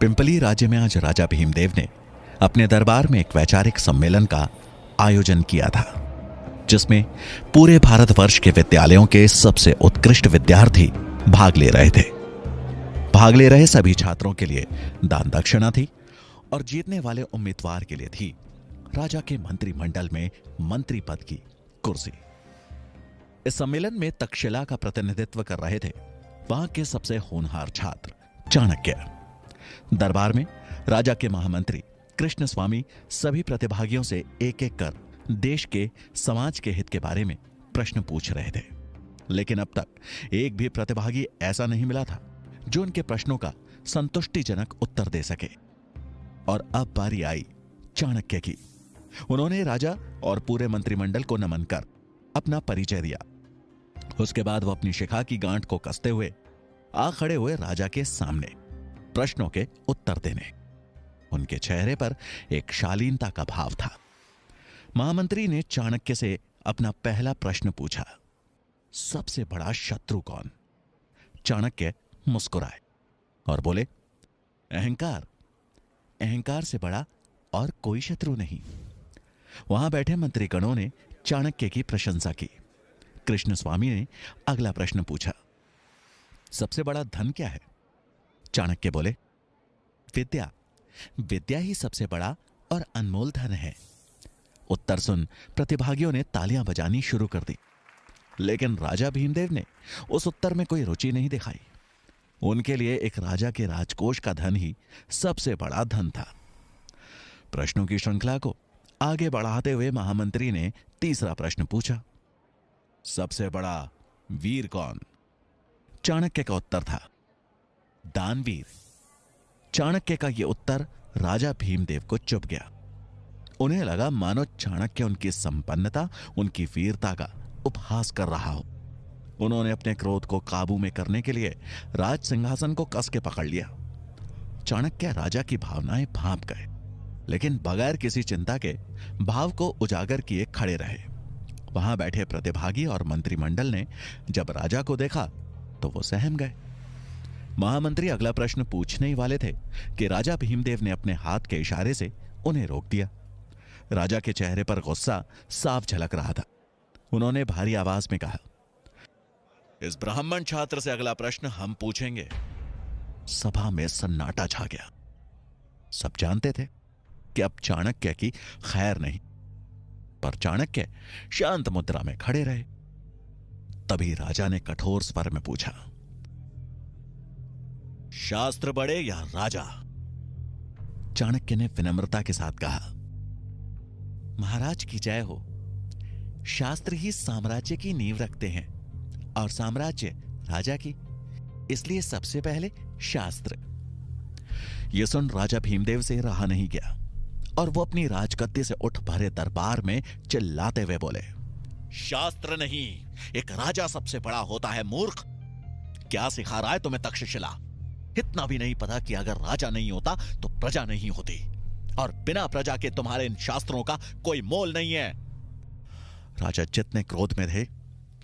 Pimply राज्य में आज राजा भीमदेव ने अपने दरबार में एक वैचारिक सम्मेलन का आयोजन किया था, जिसमें पूरे भारतवर्ष के विद्यालयों के सबसे उत्कृष्ट विद्यार्थी भाग ले रहे थे। भाग ले रहे सभी छात्रों के लिए दान दक्षिणा थी और जीतने वाले उम्मीदवार के लिए थी राजा के मंत्रिमंडल में मंत्री पद की कुर्सी। इस सम्मेलन में तक्षशिला का प्रतिनिधित्व कर रहे थे वहां के सबसे होनहार छात्र चाणक्य। दरबार में राजा के महामंत्री कृष्ण स्वामी सभी प्रतिभागियों से एक एक कर देश के समाज के हित के बारे में प्रश्न पूछ रहे थे, लेकिन अब तक एक भी प्रतिभागी ऐसा नहीं मिला था जो उनके प्रश्नों का संतुष्टिजनक उत्तर दे सके। और अब बारी आई चाणक्य की। उन्होंने राजा और पूरे मंत्रिमंडल को नमन कर अपना परिचय दिया। उसके बाद वो अपनी शिखा की गांठ को कसते हुए आ खड़े हुए राजा के सामने प्रश्नों के उत्तर देने। उनके चेहरे पर एक शालीनता का भाव था। महामंत्री ने चाणक्य से अपना पहला प्रश्न पूछा, सबसे बड़ा शत्रु कौन? चाणक्य मुस्कुराए और बोले, अहंकार। अहंकार से बड़ा और कोई शत्रु नहीं। वहां बैठे मंत्रीगणों ने चाणक्य की प्रशंसा की। कृष्ण स्वामी ने अगला प्रश्न पूछा, सबसे बड़ा धन क्या है? चाणक्य बोले, विद्या। विद्या ही सबसे बड़ा और अनमोल धन है। उत्तर सुन प्रतिभागियों ने तालियां बजानी शुरू कर दी, लेकिन राजा भीमदेव ने उस उत्तर में कोई रुचि नहीं दिखाई। उनके लिए एक राजा के राजकोष का धन ही सबसे बड़ा धन था। प्रश्नों की श्रृंखला को आगे बढ़ाते हुए महामंत्री ने तीसरा प्रश्न पूछा, सबसे बड़ा वीर कौन? चाणक्य का उत्तर था, दानवीर। चाणक्य का यह उत्तर राजा भीमदेव को चुभ गया। उन्हें लगा मानो चाणक्य उनकी संपन्नता, उनकी वीरता का उपहास कर रहा हो। उन्होंने अपने क्रोध को काबू में करने के लिए राज सिंहासन को कस के पकड़ लिया। चाणक्य राजा की भावनाएं भांप गए, लेकिन बगैर किसी चिंता के भाव को उजागर किए खड़े रहे। वहां बैठे प्रतिभागी और मंत्रिमंडल ने जब राजा को देखा तो वो सहम गए। महामंत्री अगला प्रश्न पूछने ही वाले थे कि राजा भीमदेव ने अपने हाथ के इशारे से उन्हें रोक दिया। राजा के चेहरे पर गुस्सा साफ झलक रहा था। उन्होंने भारी आवाज में कहा, इस ब्राह्मण छात्र से अगला प्रश्न हम पूछेंगे। सभा में सन्नाटा छा गया। सब जानते थे कि अब चाणक्य की खैर नहीं, पर चाणक्य शांत मुद्रा में खड़े रहे। तभी राजा ने कठोर स्वर में पूछा, शास्त्र बड़े या राजा? चाणक्य ने विनम्रता के साथ कहा, महाराज की जय हो। शास्त्र ही साम्राज्य की नींव रखते हैं और साम्राज्य राजा की, इसलिए सबसे पहले शास्त्र। यह सुन राजा भीमदेव से रहा नहीं गया और वो अपनी राजगद्दी से उठ भरे दरबार में चिल्लाते हुए बोले, शास्त्र नहीं, एक राजा सबसे बड़ा होता है, मूर्ख। क्या सिखा रहा है तुम्हें तक्षशिला? इतना भी नहीं पता कि अगर राजा नहीं होता तो प्रजा नहीं होती, और बिना प्रजा के तुम्हारे इन शास्त्रों का कोई मोल नहीं है। राजा जितने क्रोध में थे,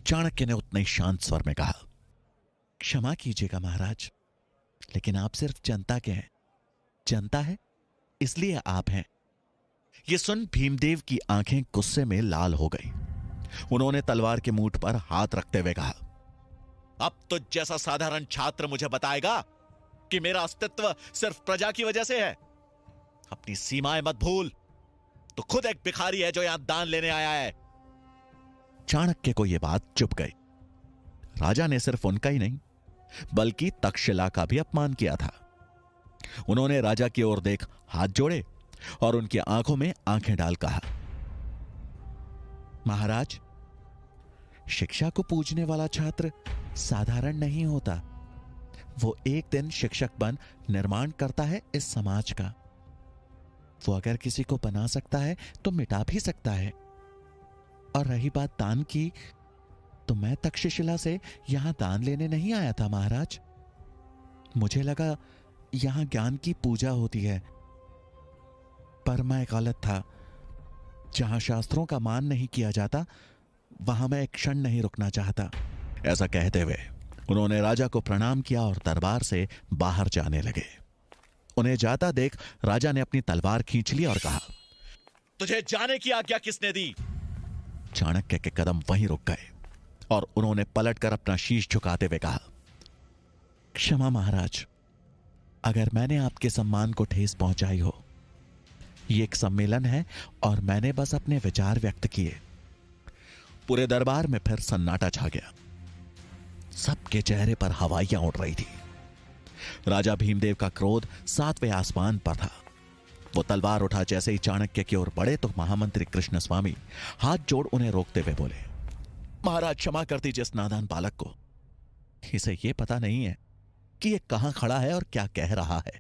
चाणक्य ने उतने ही शांत स्वर में कहा, क्षमा कीजिएगा महाराज, लेकिन आप सिर्फ जनता के हैं। जनता है इसलिए आप हैं। यह सुन भीमदेव की आंखें गुस्से में लाल हो गई। उन्होंने तलवार के मूठ पर हाथ रखते हुए कहा, अब तो जैसा साधारण छात्र मुझे बताएगा कि मेरा अस्तित्व सिर्फ प्रजा की वजह से है? अपनी सीमाएं मत भूल। तो खुद एक भिखारी है जो यहां दान लेने आया है। चाणक्य को यह बात चुभ गई। राजा ने सिर्फ उनका ही नहीं बल्कि तक्षशिला का भी अपमान किया था। उन्होंने राजा की ओर देख हाथ जोड़े और उनकी आंखों में आंखें डाल कहा, महाराज, शिक्षा को पूजने वाला छात्र साधारण नहीं होता। वो एक दिन शिक्षक बन निर्माण करता है इस समाज का। वो अगर किसी को बना सकता है तो मिटा भी सकता है। और रही बात दान की, तो मैं तक्षशिला से यहां दान लेने नहीं आया था महाराज। मुझे लगा यहां ज्ञान की पूजा होती है, पर मैं गलत था। जहां शास्त्रों का मान नहीं किया जाता, वहां मैं एक क्षण नहीं रुकना चाहता। ऐसा कहते हुए उन्होंने राजा को प्रणाम किया और दरबार से बाहर जाने लगे। उन्हें जाता देख राजा ने अपनी तलवार खींच ली और कहा, तुझे जाने की आज्ञा किसने दी? चाणक्य के कदम वहीं रुक गए और उन्होंने पलटकर अपना शीश झुकाते हुए कहा, क्षमा महाराज, अगर मैंने आपके सम्मान को ठेस पहुंचाई हो। ये एक सम्मेलन है और मैंने बस अपने विचार व्यक्त किए। पूरे दरबार में फिर सन्नाटा छा गया। सबके चेहरे पर हवाइयां उड़ रही थी। राजा भीमदेव का क्रोध 7वें आसमान पर था। वो तलवार उठा जैसे ही चाणक्य की ओर बढ़े तो महामंत्री कृष्ण स्वामी हाथ जोड़ उन्हें रोकते हुए बोले, महाराज क्षमा कर दीजिए इस नादान बालक को। इसे यह पता नहीं है कि यह कहां खड़ा है और क्या कह रहा है।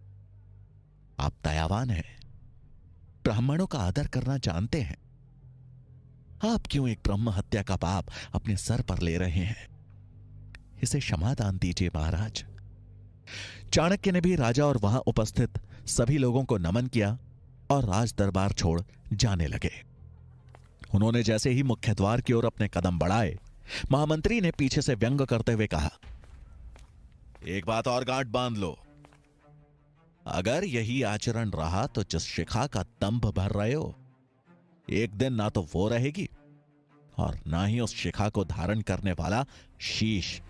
आप दयावान हैं, ब्राह्मणों का आदर करना जानते हैं। आप क्यों एक ब्रह्म हत्या का पाप अपने सर पर ले रहे हैं? इसे क्षमा दान दीजिए महाराज। चाणक्य ने भी राजा और वहां उपस्थित सभी लोगों को नमन किया और राज दरबार छोड़ जाने लगे। उन्होंने जैसे ही मुख्य द्वार की ओर अपने कदम बढ़ाए, महामंत्री ने पीछे से व्यंग करते हुए कहा, एक बात और गांठ बांध लो। अगर यही आचरण रहा तो जिस शिखा का दंभ भर रहे हो, एक दिन ना तो वो रहेगी और ना ही उस शिखा को धारण करने वाला शीश।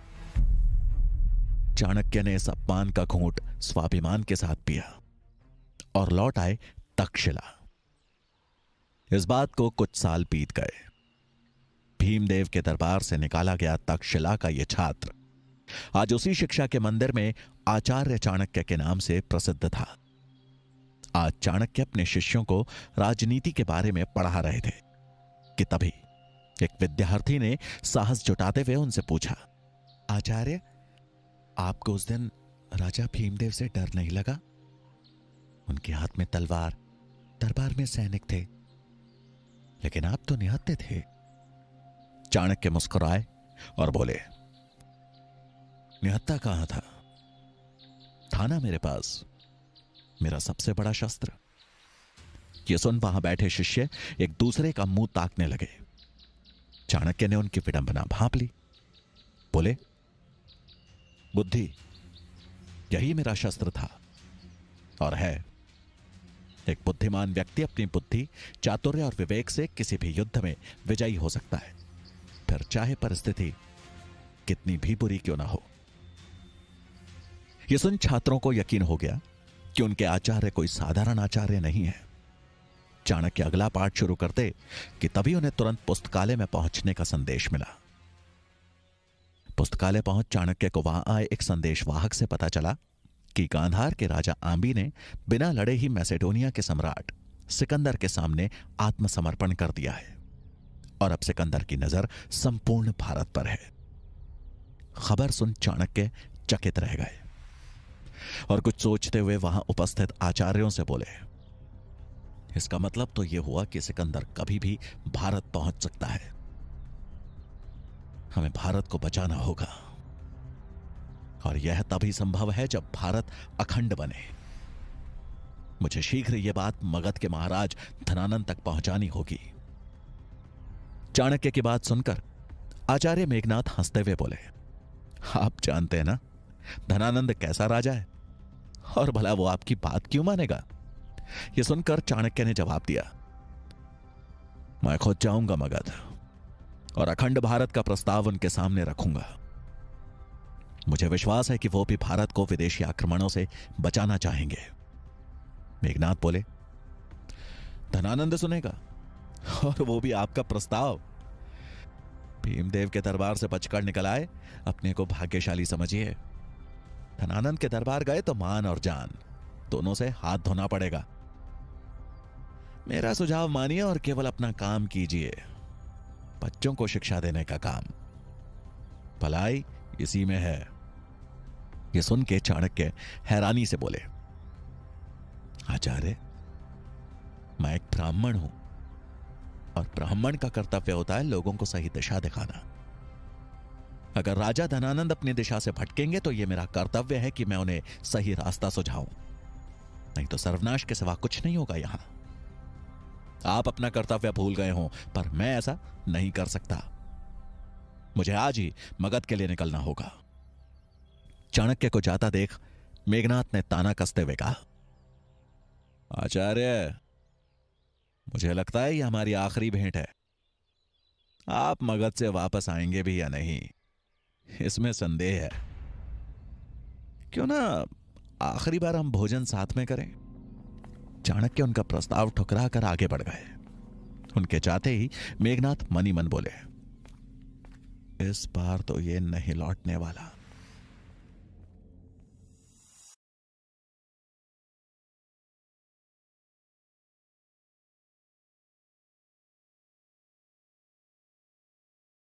चाणक्य ने इस अपमान का घूंट स्वाभिमान के साथ पिया और लौट आए तक्षशिला। इस बात को कुछ साल बीत गए। भीमदेव के दरबार से निकाला गया तक्षशिला का यह छात्र आज उसी शिक्षा के मंदिर में आचार्य चाणक्य के नाम से प्रसिद्ध था। आज चाणक्य अपने शिष्यों को राजनीति के बारे में पढ़ा रहे थे कि तभी एक विद्यार्थी ने साहस जुटाते हुए उनसे पूछा, आचार्य, आपको उस दिन राजा भीमदेव से डर नहीं लगा? उनके हाथ में तलवार, दरबार में सैनिक थे, लेकिन आप तो निहत्थे थे। चाणक्य मुस्कुराए और बोले, निहत्था कहां था ना मेरे पास मेरा सबसे बड़ा शस्त्र। यह सुन वहां बैठे शिष्य एक दूसरे का मुंह ताकने लगे। चाणक्य ने उनकी विडंबना भांप ली। बोले, बुद्धि, यही मेरा शस्त्र था और है। एक बुद्धिमान व्यक्ति अपनी बुद्धि, चातुर्य और विवेक से किसी भी युद्ध में विजयी हो सकता है, फिर चाहे परिस्थिति कितनी भी बुरी क्यों ना हो। यह सुन छात्रों को यकीन हो गया कि उनके आचार्य कोई साधारण आचार्य नहीं है। चाणक्य अगला पाठ शुरू करते कि तभी उन्हें तुरंत पुस्तकालय में पहुंचने का संदेश मिला। पुस्तकालय पहुंच चाणक्य को वहां आए एक संदेशवाहक से पता चला कि गांधार के राजा आंबी ने बिना लड़े ही मैसेडोनिया के सम्राट सिकंदर के सामने आत्मसमर्पण कर दिया है और अब सिकंदर की नजर संपूर्ण भारत पर है। खबर सुन चाणक्य चकित रह गए और कुछ सोचते हुए वहां उपस्थित आचार्यों से बोले, इसका मतलब तो यह हुआ कि सिकंदर कभी भी भारत पहुंच सकता है। हमें भारत को बचाना होगा और यह तभी संभव है जब भारत अखंड बने। मुझे शीघ्र यह बात मगध के महाराज धनानंद तक पहुंचानी होगी। चाणक्य की बात सुनकर आचार्य मेघनाथ हंसते हुए बोले, आप जानते हैं ना धनानंद कैसा राजा है और भला वो आपकी बात क्यों मानेगा? यह सुनकर चाणक्य ने जवाब दिया, मैं खुद जाऊंगा मगध और अखंड भारत का प्रस्ताव उनके सामने रखूंगा। मुझे विश्वास है कि वो भी भारत को विदेशी आक्रमणों से बचाना चाहेंगे। मेघनाथ बोले, धनानंद सुनेगा और वो भी आपका प्रस्ताव? भीमदेव के दरबार से बचकर निकल आए अपने को भाग्यशाली समझिए। धनानंद के दरबार गए तो मान और जान दोनों से हाथ धोना पड़ेगा। मेरा सुझाव मानिए और केवल अपना काम कीजिए, बच्चों को शिक्षा देने का काम। भलाई इसी में है। यह सुन के चाणक्य हैरानी से बोले, आचार्य, मैं एक ब्राह्मण हूं और ब्राह्मण का कर्तव्य होता है लोगों को सही दिशा दिखाना। अगर राजा धनानंद अपनी दिशा से भटकेंगे तो यह मेरा कर्तव्य है कि मैं उन्हें सही रास्ता सुझाऊं, नहीं तो सर्वनाश के सिवा कुछ नहीं होगा यहां। आप अपना कर्तव्य भूल गए हों, पर मैं ऐसा नहीं कर सकता। मुझे आज ही मगध के लिए निकलना होगा। चाणक्य को जाता देख मेघनाथ ने ताना कसते हुए कहा, आचार्य, मुझे लगता है ये हमारी आखिरी भेंट है। आप मगध से वापस आएंगे भी या नहीं, इसमें संदेह है। क्यों ना आखिरी बार हम भोजन साथ में करें? चाणक्य उनका प्रस्ताव ठुकरा कर आगे बढ़ गए। उनके चाहते ही मेघनाथ मनी मन बोले, इस बार तो ये नहीं लौटने वाला।